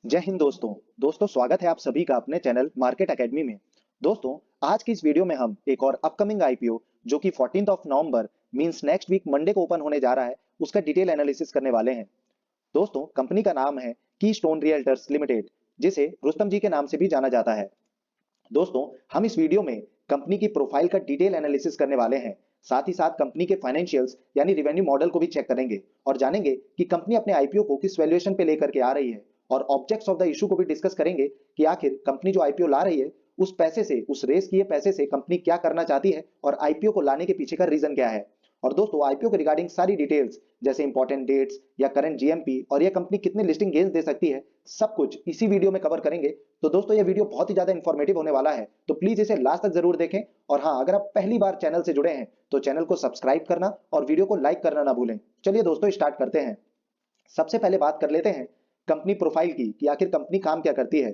जय हिंद दोस्तों। स्वागत है आप सभी का अपने चैनल मार्केट एकेडमी में। दोस्तों, आज की इस वीडियो में हम एक और अपकमिंग आईपीओ जो कि 14th of November means next week Monday को ओपन होने जा रहा है, उसका डिटेल एनालिसिस करने वाले हैं। दोस्तों, कंपनी का नाम है कीस्टोन रियल्टर्स लिमिटेड, जिसे रुस्तम जी के नाम से भी जाना जाता है। दोस्तों, हम इस वीडियो में कंपनी की प्रोफाइल का डिटेल एनालिसिस करने वाले हैं। साथ ही साथ कंपनी के फाइनेंशियल्स यानी रेवेन्यू मॉडल को भी चेक करेंगे और जानेंगे कि कंपनी अपने आईपीओ को किस वैल्यूएशन पे लेकर के आ रही है, और ऑब्जेक्ट्स ऑफ द इशू को भी डिस्कस करेंगे कि आखिर कंपनी जो आईपीओ ला रही है उस पैसे से, उस रेस किए पैसे से कंपनी क्या करना चाहती है और आईपीओ को लाने के पीछे का रीजन क्या है। और दोस्तों, आईपीओ के रिगार्डिंग सारी डिटेल्स जैसे इंपॉर्टेंट डेट्स या करंट जीएमपी और यह कंपनी कितने लिस्टिंग गेन्स दे सकती है, सब कुछ इसी वीडियो में कवर करेंगे। तो दोस्तों, ये वीडियो बहुत ही ज्यादा इंफॉर्मेटिव होने वाला है, तो प्लीज इसे लास्ट तक जरूर देखें। और हाँ, अगर आप पहली बार चैनल से जुड़े हैं तो चैनल को सब्सक्राइब करना और वीडियो को लाइक करना ना भूलें। चलिए दोस्तों, स्टार्ट करते हैं। सबसे पहले बात कर लेते हैं कंपनी प्रोफाइल की कि आखिर कंपनी काम क्या करती है।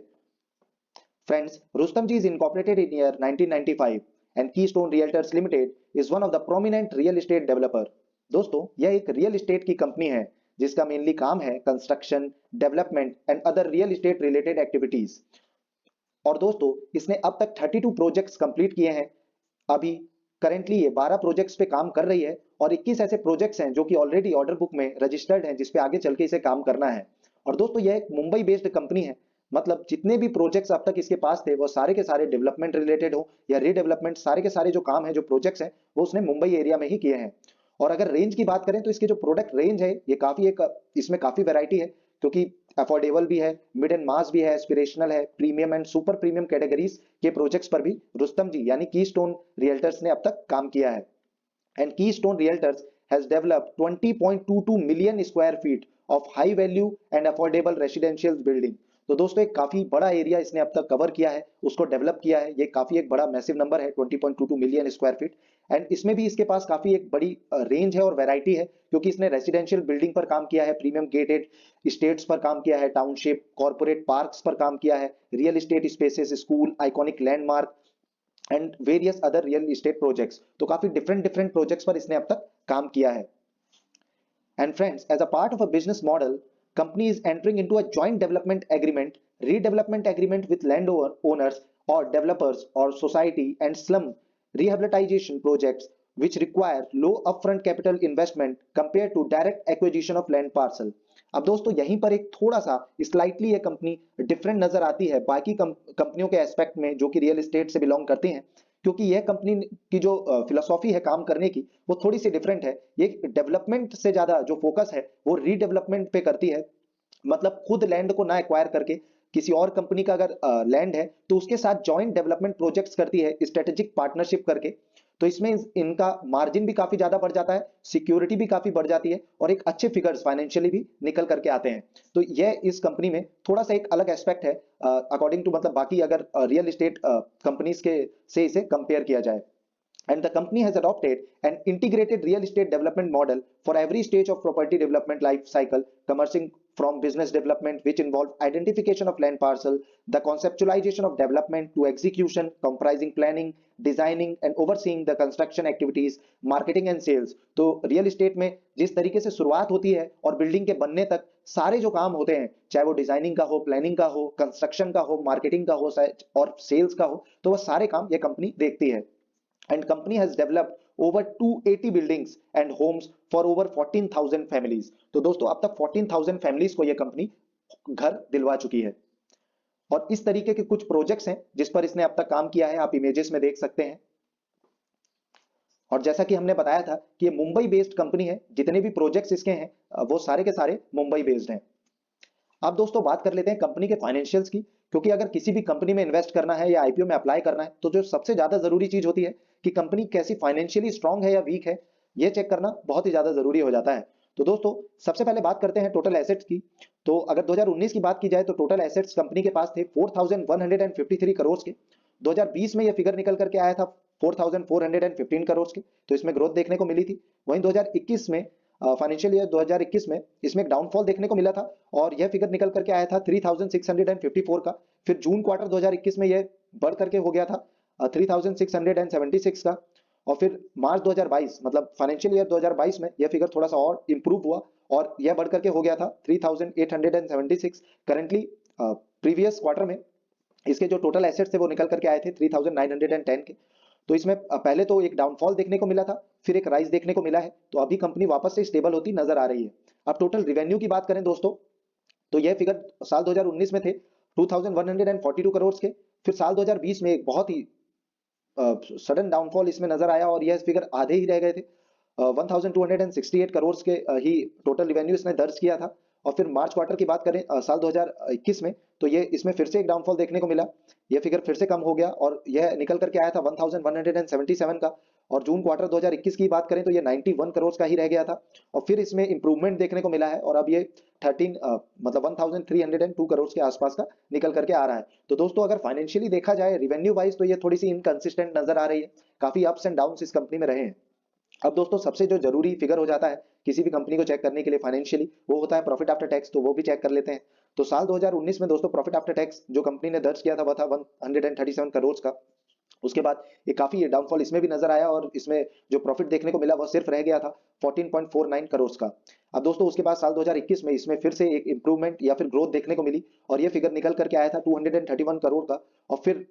Friends, Rustam ji is incorporated in year 1995 and Keystone Realtors Limited is one of the prominent real estate developer। दोस्तों, यह एक रियल एस्टेट की कंपनी है जिसका मेनली काम है construction, development and other real estate related activities. और दोस्तों, इसने अब तक 32 प्रोजेक्ट्स कंप्लीट किए हैं। अभी करेंटली ये 12 प्रोजेक्ट्स पे काम कर रही है और 21 ऐसे प्रोजेक्ट्स हैं जो कि ऑलरेडी ऑर्डर बुक में रजिस्टर्ड हैं, जिस पे आगे चल के इसे काम करना है। और दोस्तों, ये एक मुंबई बेस्ड कंपनी है, मतलब जितने भी प्रोजेक्ट्स अब तक इसके पास थे वो सारे के सारे डेवलपमेंट रिलेटेड हो या रीडेवलपमेंट, सारे के सारे जो काम है, जो प्रोजेक्ट्स हैं, वो उसने मुंबई एरिया में ही किए हैं। और अगर रेंज की बात करें तो इसके जो प्रोडक्ट रेंज है ये काफी एक, इसमें काफी वैरायटी है, क्योंकि अफोर्डेबल भी है, मिड एंड मास भी है, एस्पिरेशनल है, premium and super premium categories के प्रोजेक्ट्स पर भी रुस्तम जी यानी कीस्टोन रियल्टर्स ने अब तक काम किया है। And keystone realtors has developed 20.22 million square feet of high value and affordable residential building. तो दोस्तों, एक काफी बड़ा एरिया इसने अब तक कवर किया है, उसको डेवलप किया है। ये काफी एक बड़ा मैसिव नंबर है, 20.22 मिलियन स्क्वायर फीट। एंड इसमें भी इसके पास काफी एक बड़ी रेंज है और वैरायटी है, क्योंकि इसने रेसिडेंशियल बिल्डिंग पर काम किया है, प्रीमियम गेटेड स्टेट्स पर काम किया है, टाउनशिप कॉर्पोरेट पार्क्स पर काम किया है, real estate spaces, school, iconic landmark and various other real estate projects. तो काफी डिफरेंट डिफरेंट प्रोजेक्ट्स पर इसने अब तक काम किया है। And friends, as a part of a business model, company is entering into a joint development agreement, redevelopment agreement with landowners or developers or society and slum rehabilitation projects which require low upfront capital investment compared to direct acquisition of land parcel। अब दोस्तों, यहीं पर एक थोड़ा सा slightly ये company different नजर आती है बाकी कंपनियों के एस्पेक्ट में जो कि रियल एस्टेट से बिलोंग करती हैं, क्योंकि यह कंपनी की जो फिलोसॉफी है काम करने की वो थोड़ी सी डिफरेंट है। ये डेवलपमेंट से ज्यादा जो फोकस है वो रीडेवलपमेंट पे करती है। मतलब खुद लैंड को ना एक्वायर करके किसी और कंपनी का अगर लैंड है तो उसके साथ जॉइंट डेवलपमेंट प्रोजेक्ट्स करती है, स्ट्रेटेजिक पार्टनरशिप करके। तो इसमें इनका मार्जिन भी काफी ज्यादा बढ़ जाता है, सिक्योरिटी भी काफी बढ़ जाती है और एक अच्छे फिगर्स फाइनेंशियली भी निकल करके आते हैं। तो यह इस कंपनी में थोड़ा सा एक अलग एस्पेक्ट है अकॉर्डिंग टू, मतलब बाकी अगर रियल एस्टेट कंपनीज के से इसे कंपेयर किया जाए। And the company has adopted an integrated real estate development model for every stage of property development life cycle, commencing from business development, which involve identification of land parcel, the conceptualization of development to execution, comprising planning, designing and overseeing the construction activities, marketing and sales। तो real estate में जिस तरीके से शुरुआत होती है और building के बनने तक सारे जो काम होते हैं, चाहे वो डिजाइनिंग का हो, प्लानिंग का हो, कंस्ट्रक्शन का हो, मार्केटिंग का हो और सेल्स का हो, तो वह सारे काम ये कंपनी देखती है। And company has developed over 280 buildings and homes for over 14,000 families। तो दोस्तों, अब तक 14,000 families को यह कंपनी घर दिलवा चुकी है। और इस तरीके के कुछ प्रोजेक्ट्स हैं जिस पर इसने अब तक काम किया है, आप इमेजेस में देख सकते हैं। और जैसा कि हमने बताया था कि ये मुंबई बेस्ड कंपनी है, जितने भी प्रोजेक्ट्स इसके हैं वो सारे के सारे मुंबई बेस्ड हैं। अब दोस्तों, बात कर लेते हैं कंपनी के फाइनेंशियल्स की, क्योंकि अगर किसी भी कंपनी में इन्वेस्ट करना है या आईपीओ में अप्लाई करना है तो जो सबसे ज्यादा जरूरी चीज होती है कि कंपनी कैसी फाइनेंशियली स्ट्रांग है या वीक है, ये चेक करना बहुत ही ज्यादा जरूरी हो जाता है। तो दोस्तों, सबसे पहले बात करते हैं टोटल एसेट्स की। तो अगर 2019 की बात की जाए तो टोटल एसेट्स कंपनी के पास थे 4153 करोड़ के। 2020 में यह फिगर निकल करके आया था 4415 करोड़ के, तो इसमें ग्रोथ देखने को मिली थी। वहीं 2021 में, फाइनेंशियल ईयर 2021 में, इसमें एक डाउनफॉल देखने को मिला था और यह फिगर निकल करके आया था 3654 का। फिर जून क्वार्टर 2021 में यह बढ़ करके हो गया था 3676 का। और फिर मार्च 2022 मतलब फाइनेंशियल ईयर 2022 में यह फिगर थोड़ा सा और इंप्रूव हुआ और यह बढ़ करके हो गया था 3876। करंटली प्रीवियस क्वार्टर में इसके जो टोटल एसेट्स थे वो निकल करके आए थे 3910 के। तो इसमें पहले तो एक डाउनफॉल देखने को मिला था, फिर एक राइज देखने को मिला है, तो अभी कंपनी वापस से स्टेबल होती नजर आ रही है। अब टोटल रिवेन्यू की बात करें दोस्तों, तो यह फिगर साल 2019 में थे 2142 करोड़ के, फिर साल 2020 में एक बहुत ही सडन डाउनफॉल इसमें नजर आया और यह फिगर आधे ही रह गए थे। 1268 करोड़ के ही टोटल रिवेन्यू इसने दर्ज किया था। और फिर मार्च क्वार्टर की बात करें साल 2021 में, तो ये इसमें फिर से एक डाउनफॉल देखने को मिला, ये फिगर फिर से कम हो गया और यह निकल करके आया था 1177 का। और जून क्वार्टर 2021 की बात करें तो ये 91 करोड़ का ही रह गया था और फिर इसमें इंप्रूवमेंट देखने को मिला है और अब ये 1302 करोड़ के आसपास का निकल करके आ रहा है। तो दोस्तों अगर फाइनेंशियली देखा जाए रिवेन्यू वाइज, तो ये थोड़ी सी इनकंसिस्टेंट नजर आ रही है, काफी अप्स एंड डाउन्स इस कंपनी में रहे हैं। अब दोस्तों सबसे जो जरूरी फिगर हो जाता है किसी भी कंपनी को चेक करने के लिए फाइनेंशियली, वो होता है प्रॉफिट आफ्टर टैक्स, तो वो भी चेक कर लेते हैं। तो साल 2019 में दोस्तों प्रॉफिट आफ्टर टैक्स जो कंपनी ने दर्ज किया था वह था 137 करोड़ का। उसके बाद ये काफी डाउनफॉल इसमें भी नजर आया और इसमें जो प्रॉफिट देखने को मिला वह सिर्फ रह गया था 14.49 करोड़ का। अब दोस्तों उसके बाद साल 2021 में इसमें फिर से एक इंप्रूवमेंट या फिर ग्रोथ देखने को मिली और ये फिगर निकल करके आया था 231 करोड़ का। और फिर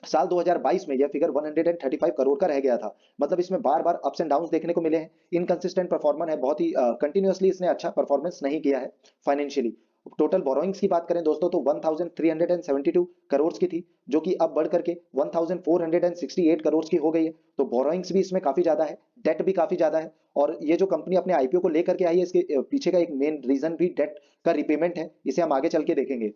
साल 2022 में यह फिगर 135 करोड़ का रह गया था। मतलब इसमें बार बार अप्स एंड डाउन्स देखने को मिले हैं, इनकंसिस्टेंट परफॉर्मर है, बहुत ही कंटिन्यूअसली इसने अच्छा परफॉर्मेंस नहीं किया है फाइनेंशियली। टोटल बोरोइंग्स की बात करें दोस्तों तो 1372 करोड़ की थी, जो कि अब बढ़ करके 1468 करोड़ की हो गई है। तो बोरोइंग्स भी इसमें काफी ज्यादा है, डेट भी काफी ज्यादा है और ये जो कंपनी अपने आईपीओ को लेकर के आई है इसके पीछे का एक मेन रीजन भी डेट का रिपेमेंट है, इसे हम आगे चल के देखेंगे।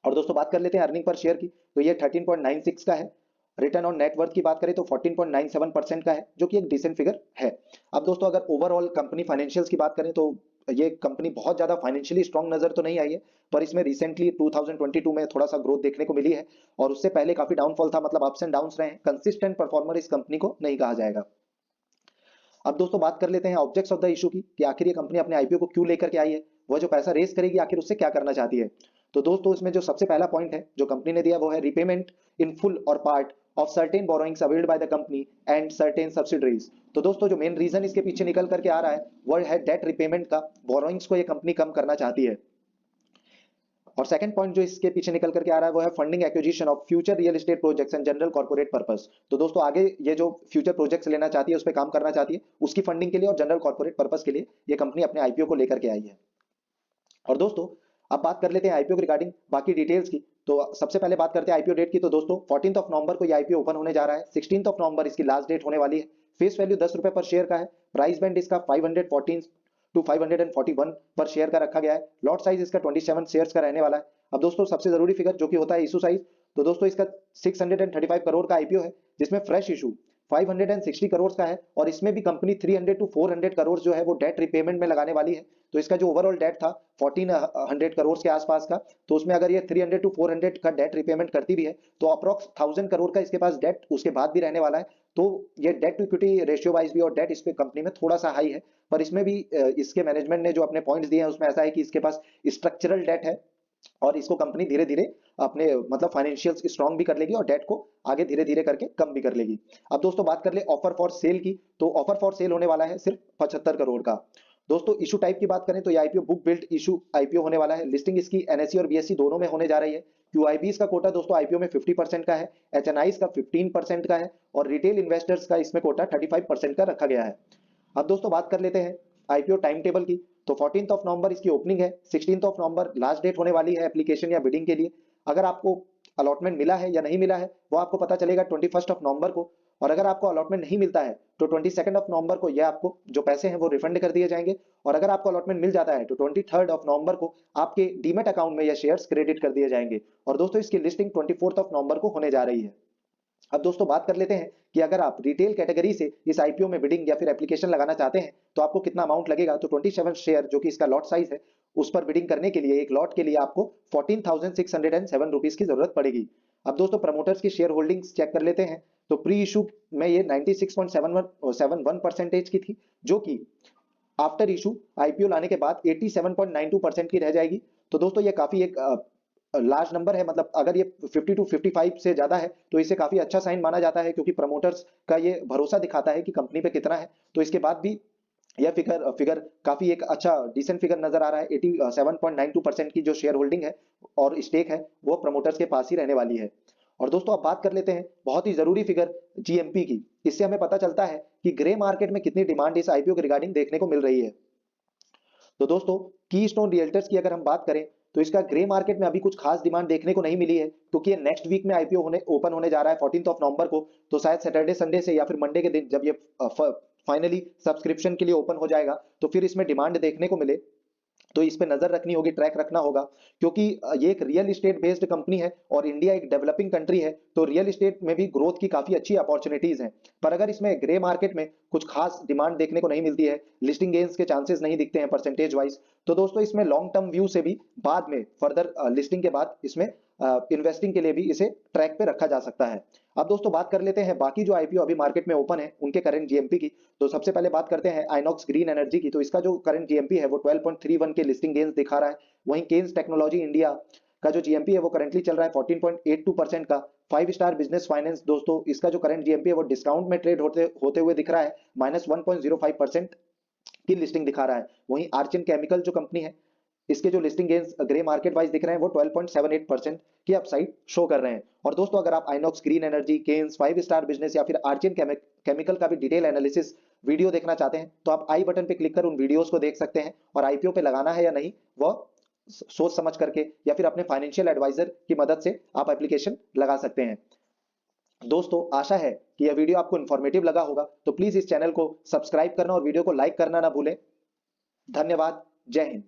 और दोस्तों बात कर लेते हैं अर्निंग पर शेयर की, तो ये 13.96 का है। रिटर्न ऑन नेटवर्थ की बात करें तो 14.97% का है, जो कि एक डिसेंट फिगर है। अब दोस्तों अगर ओवरऑल कंपनी फाइनेंशियल्स की बात करें तो ये कंपनी बहुत ज्यादा फाइनेंशियली स्ट्रांग नजर तो नहीं आई है, पर इसमें रिसेंटली 2022 में थोड़ा सा ग्रोथ देखने को मिली है और उससे पहले काफी डाउनफॉल था, मतलब अप्स एंड डाउन्स रहे हैं। कंसिस्टेंट परफॉर्मर इस कंपनी को नहीं कहा जाएगा। अब दोस्तों बात कर लेते हैं ऑब्जेक्ट्स ऑफ द इशू की, कि आखिर ये कंपनी अपने आईपीओ को क्यों लेकर के आई है, वह जो पैसा रेस करेगी आखिर उससे क्या करना चाहती है। तो दोस्तों इसमें जो सबसे पहला पॉइंट है जो कंपनी ने दिया वो है रीपेमेंट इन फुल और part of certain borrowings availed by the company and certain subsidiaries. तो दोस्तों जो मेन रीजन इसके पीछे निकल करके आ रहा है वह है डेट रिपेमेंट का, बोरोइंग्स को ये कंपनी कम करना चाहती है। और सेकंड पॉइंट जो इसके पीछे निकल करके आ रहा है वो है funding acquisition of future real estate projects and general corporate purpose. तो दोस्तों आगे ये जो फ्यूचर प्रोजेक्ट्स लेना चाहती है उस पर काम करना चाहती है, उसकी फंडिंग के लिए और जनरल कॉर्पोरेट पर्पस के लिए ये कंपनी अपने आईपीओ को लेकर के आई है। और दोस्तों अब बात कर लेते हैं आईपीओ रिगार्डिंग बाकी डिटेल्स की। तो सबसे पहले बात करते हैं आईपीओ डेट की, तो दोस्तों 14 नवंबर को ये आईपीओ ओपन होने जा रहा है, 16 नवंबर इसकी लास्ट डेट होने वाली है। फेस वैल्यू 10 रुपए पर शेयर का है, प्राइस बैंड इसका 514 टू 541 पर शेयर का रखा गया है, लॉट साइज इसका 27 शेयर्स का रहने वाला है। अब दोस्तों सबसे जरूरी फिगर जो कि होता है इशू साइज, तो दोस्तों इसका 635 करोड़ का आईपीओ है, जिसमें फ्रेश इशू 560 करोड़ का है और इसमें भी कंपनी 300 टू 400 करोड़ जो है वो डेट रिपेमेंट में लगाने वाली है। तो इसका जो ओवरऑल डेट था 1400 करोड़ के आसपास का, तो उसमें अगर ये 300 टू 400 का डेट रिपेमेंट करती भी है तो अप्रोक्स 1000 करोड़ का इसके पास डेट उसके बाद भी रहने वाला है। तो ये debt to equity ratio wise भी और डेट इस पे कंपनी में थोड़ा सा हाई है, पर इसमें भी इसके मैनेजमेंट ने जो अपने पॉइंट्स दिए हैं उसमें ऐसा है कि इसके पास स्ट्रक्चरल डेट है और इसको कंपनी धीरे धीरे अपने मतलब फाइनेंशियल्स स्ट्रांग भी कर लेगी और डेट को आगे धीरे धीरे करके कम भी कर लेगी। अब दोस्तों बात कर ले ऑफर फॉर सेल की, तो ऑफर फॉर सेल होने वाला है सिर्फ 75 करोड़ का। दोस्तों इशू टाइप की बात करें तो ये IPO book build issue IPO होने वाला है, लिस्टिंग इसकी एनएससी और बीएससी दोनों में होने जा रही है। क्यूआईबीज का कोटा दोस्तों आईपीओ में 50% का है, एचएनआईज का 15% का है और रिटेल इन्वेस्टर्स का इसमें कोटा 35% का रखा गया है। अब दोस्तों बात कर लेते हैं आईपीओ टाइम टेबल की, तो 14 नवंबर इसकी ओपनिंग है, 16 नवंबर लास्ट डेट होने वाली है एप्लीकेशन या बिडिंग के लिए। अगर आपको अलॉटमेंट मिला है या नहीं मिला है वो आपको पता चलेगा 21 नवंबर को, और अगर आपको अलॉटमेंट नहीं मिलता है तो 22 नवंबर को यह आपको जो पैसे हैं वो रिफंड कर दिए जाएंगे, और अगर आपको अलॉटमेंट मिल जाता है तो 23 नवंबर को आपके डीमेट अकाउंट में यह शेयर्स क्रेडिट कर दिए जाएंगे। और दोस्तों इसकी लिस्टिंग 24 नवंबर को होने जा रही है। अब दोस्तों बात कर लेते हैं कि अगर आप रिटेल कैटेगरी से इस आईपीओ में बिडिंग या फिर एप्लीकेशन लगाना चाहते हैं तो आपको कितना अमाउंट लगेगा। तो 27 शेयर जो कि इसका लॉट साइज है उस पर बिडिंग करने के लिए एक लॉट के लिए आपको 14,607 रुपीज की जरूरत पड़ेगी। अब दोस्तों प्रमोटर्स की शेयर होल्डिंग्स चेक कर लेते हैं, तो प्री इशू में ये 96.71% की थी, जो कि आफ्टर इशू आईपीओ लाने के बाद 87.92% की रह जाएगी। तो दोस्तों ये काफी एक लार्ज नंबर है, मतलब अगर ये 50 टू 55 से ज्यादा है तो इसे काफी अच्छा साइन माना जाता है, क्योंकि प्रमोटर्स का ये भरोसा दिखाता है कि कंपनी पे कितना है। तो इसके बाद भी यह फिगर फिगर काफी एक अच्छा डिसेंट फिगर नजर आ रहा है। 87.92% की जो शेयर होल्डिंग है और स्टेक है वो प्रमोटर्स के पास ही रहने वाली है। और दोस्तों अब बात कर लेते हैं बहुत ही जरूरी फिगर जीएमपी की। इससे हमें पता चलता है कि ग्रे मार्केट में कितनी डिमांड इस आईपीओ के रिगार्डिंग देखने को मिल रही है। तो दोस्तों कीस्टोन रियल्टर्स की अगर हम बात करें तो इसका ग्रे मार्केट में अभी कुछ खास डिमांड देखने को नहीं मिली है, क्योंकि ये नेक्स्ट वीक में आईपीओ होने ओपन होने जा रहा है 14 ऑफ नवंबर को। तो शायद सैटरडे संडे से या फिर मंडे के दिन जब ये फाइनली सब्सक्रिप्शन के लिए ओपन हो जाएगा तो फिर इसमें डिमांड देखने को मिले। तो इस पे नजर रखनी होगी, ट्रैक रखना होगा, क्योंकि ये एक रियल एस्टेट बेस्ड कंपनी है और इंडिया एक डेवलपिंग कंट्री है, तो रियल एस्टेट में भी ग्रोथ की काफी अच्छी अपॉर्चुनिटीज हैं। पर अगर इसमें ग्रे मार्केट में कुछ खास डिमांड देखने को नहीं मिलती है, लिस्टिंग गेन्स के चांसेस नहीं दिखते हैं परसेंटेज वाइज, तो दोस्तों इसमें लॉन्ग टर्म व्यू से भी बाद में फर्दर लिस्टिंग के बाद इसमें इन्वेस्टिंग के लिए भी इसे ट्रैक पे रखा जा सकता है। अब दोस्तों बात कर लेते हैं बाकी जो आईपीओ अभी मार्केट में ओपन है उनके करंट जीएमपी की। तो सबसे पहले बात करते हैं आइनॉक्स ग्रीन एनर्जी की। तो इसका जो करंट जीएमपी है वो 12.31 के लिस्टिंग गेन्स दिखा रहा है। वहीं केन्स टेक्नोलॉजी इंडिया का जो जीएमपी है वो करंटली चल रहा है 14.82% का। 5 स्टार बिजनेस फाइनेंस दोस्तों इसका जो करंट जीएमपी है वो डिस्काउंट में ट्रेड होते होते हुए दिख रहा है, -1.05% की लिस्टिंग दिखा रहा है। वहीं आर्चिन केमिकल जो कंपनी है इसके जो listing gains grey market wise दिख रहे हैं वो 12.78% की अपसाइड शो कर रहे हैं। और दोस्तों अगर आप Inox green energy, Kaynes, 5 star business या फिर आर्चिन केमिकल का भी डिटेल एनालिसिस वीडियो देखना चाहते हैं तो आप आई बटन पे क्लिक कर उन वीडियोस को देख सकते हैं, और आईपीओ पे लगाना है या नहीं वह सोच समझ करके या फिर अपने फाइनेंशियल एडवाइजर की मदद से आप एप्लीकेशन लगा सकते हैं। दोस्तों आशा है कि यह वीडियो आपको इन्फॉर्मेटिव लगा होगा, तो प्लीज इस चैनल को सब्सक्राइब करना और वीडियो को लाइक करना ना भूलें। धन्यवाद। जय हिंद।